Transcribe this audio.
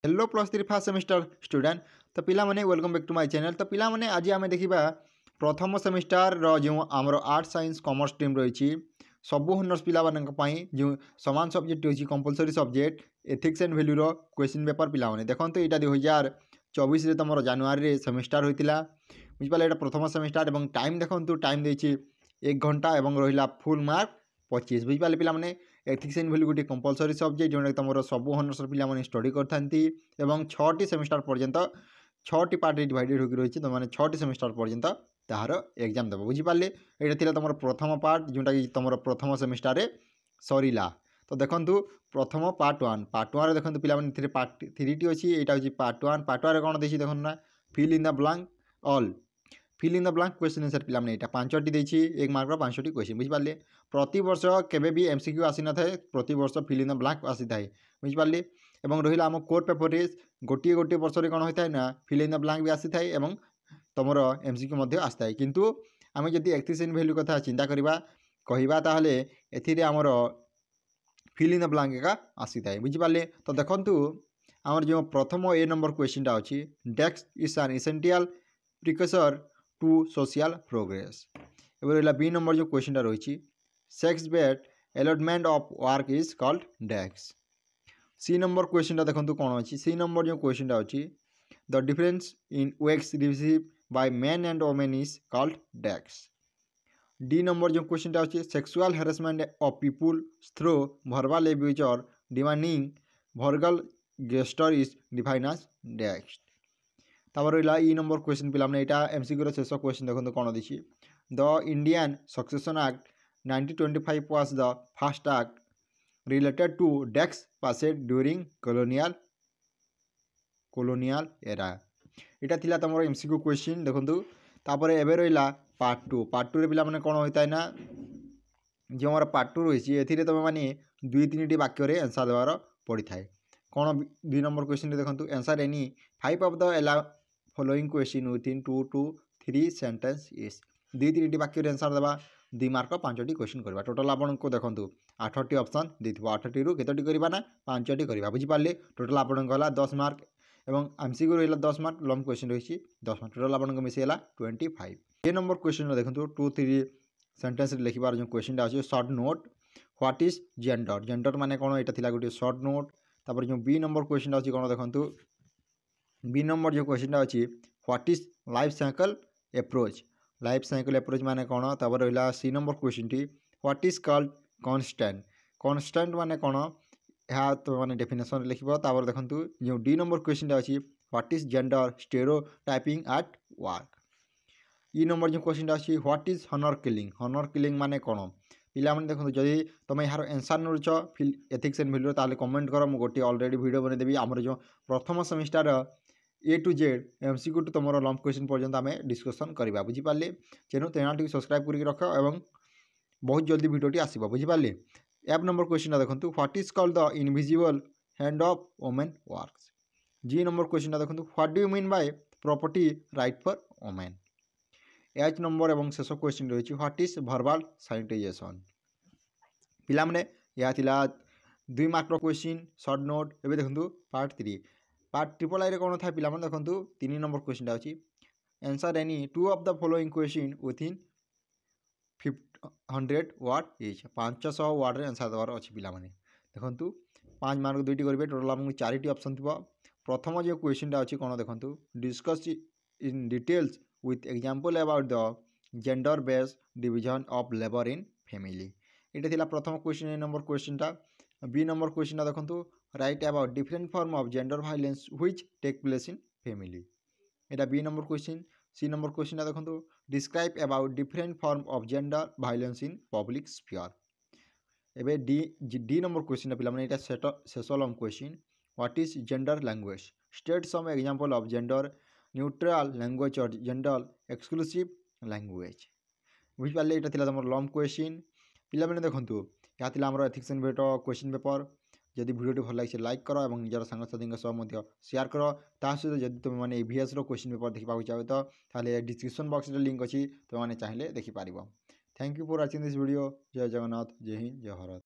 Hello plus 3 first semester student तो पिला माने welcome back to my channel. तो पिला माने आज आम देखा प्रथम सेमिस्टर जो आमर आर्ट्स साइंस कॉमर्स स्ट्रीम रही सबू हनर्स पाई जो सामान सब्जेक्ट रही कंपलसरी सब्जेक्ट एथिक्स एंड वैल्यूर क्वेश्चन पेपर पिला माने देखो यहाँ 2024 तुम जनवरी सेमिस्टर होता बुझिपारे यहाँ प्रथम सेमिस्टर और टाइम देखो टाइम देती 1 घंटा और रहा फुल मार्क 25 बुझिपारे पिला माने एथिक्स एंड वैल्यू गोटे कंपलसरी सब्जेक्ट जो तुम सब हनर्स पे स्टडी करते 6टी सेमिस्टर पर्यंत 6टी पार्ट डिवाइडेड होकर रही तुम 6टी सेमिस्टर पर्यंत तार एग्जाम देव बुझिपारे यहाँ तुम प्रथम पार्ट जोटा कि तुम प्रथम सेमिस्टर सरला। तो देखो प्रथम पार्ट 1 देखो पे पार्ट 3टी अच्छी यहाँ हूँ पार्ट 1 पार्ट 1 कौन देखिए देखो ना fill in the blank all fill in the blank question answer पे यहाँ 5टी देती 1 मार्क 5टी क्वेश्चन बुझिपारे प्रति वर्ष केबे भी एमसीक्यू आसी न थाए प्रति वर्ष फिल इन द ब्लैंक आसी थाए बुझिपारे और रहा आम कोर पेपर गोटे गोटे वर्ष कौन होता है ना फिल इन द ब्लैंक भी आसी थाए और तुम एमसीक्यू आसी थाए किंतु आम जब एथिक्स एंड वैल्यू कथा चिंता करवा कहवा ताहले एथिरे आमर फिल इन द ब्लैंक एका आसी थाए बुझिपारे। तो देखंतु आमर जो प्रथम ए नंबर क्वेश्चनटा अच्छी dash is an essential precursor to social progress. एवं रहा बी नंबर जो क्वेश्चनटा रही sex based allotment of work is called dash. C number क्वेश्चनटा देखो कौन अच्छी सी नंबर जो क्वेश्चनटा अच्छी the difference in wages received by men and women is called dash. D number जो क्वेश्चनटा अच्छी sexual harassment of people through verbal abuse और demanding vulgar gesture is define as desk. तापर रहा ई नंबर क्वेश्चन पे यहाँ एमसीक्यू शेष question देखो कौन देखिए the Indian succession act 1925 was the first act related to debts passed during colonial era। इटा थिला तमरो एमसीक्यू क्वेश्चन देखंतु तापर एबे रहिला पार्ट 2 रे पिला माने कोन होइताय ना जो हमर पार्ट 2 रहिछि एथिरे तमे माने 2-3टी वाक्य रे आंसर देवार पड़ी थाए कोन 2 नंबर क्वेश्चन रे देखंतु answer any 5 of the following question within 2 to 3 sentence is 2-3टी वाक्य रे आंसर देबा 2 मार्क 5टी क्वेश्चन करवा टोटल आपन को देखंतु 8टी ऑप्शन देथिबो 8टी रु केतोटी करबा ना 5टी करबा बुझिपारले टोटल आपन गला 10 मार्क एवं एमसीक्यू रहिला 10 मार्क लॉन्ग क्वेश्चन रही 10 मार्क टोटल आपन को मिसेला 25। ए नंबर क्वेश्चन देखंतु 2-3 सेंटेंस रे लिखिबार जो क्वेश्चनटा अछि short note what is gender gender माने कोन एटा थिला गोटे शॉर्ट नोट। तापर जो बी नंबर क्वेश्चनटा अछि कोन देखंतु बी नंबर जो क्वेश्चनटा अछि what is life cycle approach माने कोन। तापर रहिला सी नंबर क्वेश्चन टी व्हाट इज कॉल्ड कांस्टेंट माने कोन यहाँ तो माने डेफिनेशन लिखिबो। तापर देखंतु जो डी नंबर क्वेश्चनटा अछि what is gender stereotyping at work. E number जो क्वेश्चनटा अछि व्हाट इज हॉनर किलिंग माने कोन पिला माने देखंतु जदि तुम यार आंसर नोच फिल एथिक्स एंड वैल्यू ताले कमेंट करो मु गोटे ऑलरेडी वीडियो बने देबी हमर जो प्रथम semester A to Z MCQ टू तुम लॉन्ग क्वेश्चन पर्यंत आम डिस्कसन करवा बुझिपारे चैनल चैनल सब्सक्राइब करके रख और बहुत जल्दी वीडियोटी आसो बुझिपारे। एफ नंबर क्वेश्चन देखो what is called the invisible hand of women works. G number question देखो what do you mean by property right for women. H number और शेष क्वेश्चन रही व्हाट इज वर्बल सैनिटाइजेशन। पिला माने या थिला 2 mark question short note एबे देखंतु पार्ट 3 पार्ट ट्रिपल आई रे कोन था पिला माने देखंतु 3 नंबर क्वेश्चन अछि answer any 2 of the following question within 500 word etch 500 word रे आंसर देवार अछि पिला माने देखंतु 5 मार्क 2टी करबे टोटल हमकु 4टी ऑप्शन थिबो। प्रथम जो क्वेश्चनटा अछि कोन देखंतु discuss in details with example about the gender based division of labor in family। इटा थिला प्रथम क्वेश्चन ए नंबर क्वेश्चनटा। बी नंबर क्वेश्चनटा देखंतु write about different form of gender violence which take place in family. एटा B number question. C number क्वेश्चनटा देखंतु describe about different form of gender violence in public sphere. एबे D number question पिला माने एटा शेष long question what is gender language state some example of gender neutral language और gender exclusive language बुझिपारे यहाँ थिला तुम लॉन्ग क्वेश्चन पिला माने देखंतु या थिला हमर ethics and value question paper जदि वीडियो भल लगे लाइक करो और निजर सांगसाथी सह शेयर करो ता सहित जदि तुम मैंने ईवीएस क्वेश्चन पेपर देखा चाहो तो ताले डिस्क्रिप्शन बॉक्स रे लिंक अच्छी तुम मैंने चाहिए देखिपार। Thank you for watching this video. जय जगन्नाथ जय हिंद जय भारत।